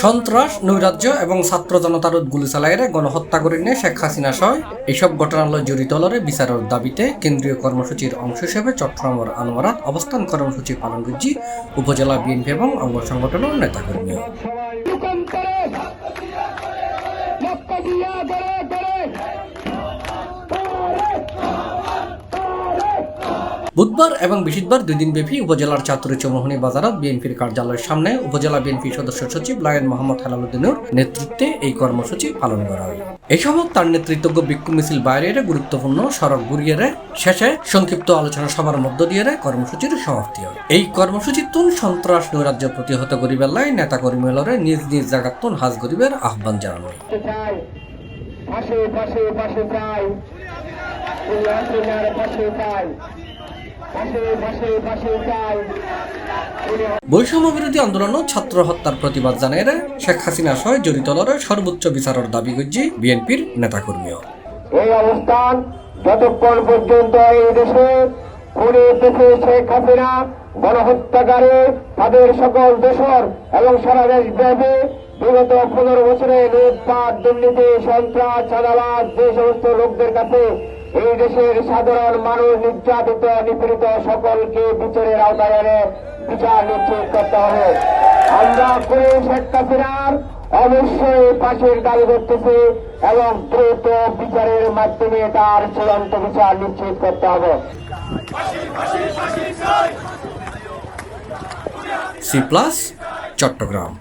সন্ত্রাস, নৈরাজ্য এবং ছাত্র জনতার গুলি চালাইরে গণহত্যা করে নিয়ে শেখ হাসিনা সহ এইসব ঘটনার জড়িত হলরে বিচারের দাবিতে কেন্দ্রীয় কর্মসূচির অংশ হিসেবে চট্টগ্রামের আনোয়ারাত অবস্থান কর্মসূচি পালন করছি উপজেলা বিএনপি এবং অঙ্গ সংগঠনের নেতাকর্মী। বুধবার এবং বৃহস্পতিবার 2 দিনব্যাপী উপজেলার চাতুরী চৌমোহনী বাজারত বিএনপির কার্যালয়ের সামনে উপজেলা বিএনপি সদস্য সচিব লায়ন মোহাম্মদ হেলালুদ্দিনের নেতৃত্বে এই কর্মসূচি পালন করা হয়। এই সময় তার নেতৃত্বজ্ঞ বিক্ষোভ মিছিল বাইরের গুরুত্বপূর্ণ সড়ক ঘুরিয়ে শেষে সংক্ষিপ্ত আলোচনা সভার মধ্য দিয়ে কর্মসূচির সমাপ্তি হয়। এই কর্মসূচিতুন সন্ত্রাস নৈরাজ্য প্রতিহত করিবার লাই নেতা কর্মীলরে নিজ নিজ জায়গাতুন হাজ গরিবের আহ্বান জানানো হয়। বৈষম্য বিরোধী আন্দোলন ও ছাত্র হত্যার প্রতিবাদ জানিয়ে শেখ হাসিনা সহ জড়িত দলের সর্বোচ্চ বিচারের দাবি করছে বিএনপির নেতাকর্মীও। এই অবস্থান যতক্ষণ পর্যন্ত এই দেশে খুনে দেশে শেখ হাসিনা গণহত্যাকারী তাদের সকল দোষর এবং সারা দেশ ব্যাপী বিগত 15 বছরে লুটপাট, দুর্নীতি, সন্ত্রাস, চাঁদাবাজ যে সমস্ত লোকদের কাছে এই দেশের সাধারণ মানুষ নির্যাতিত নিপীড়িত সকলকে বিচারের আওতায় এনে বিচার নিশ্চিত করতে হবে। আমরা খুনি শেখ হাসিনার অবশ্যই ফাঁসির দাবি করতেছি এবং দ্রুত বিচারের মাধ্যমে তার চূড়ান্ত বিচার নিশ্চিত করতে হবে। C+ চট্টগ্রাম।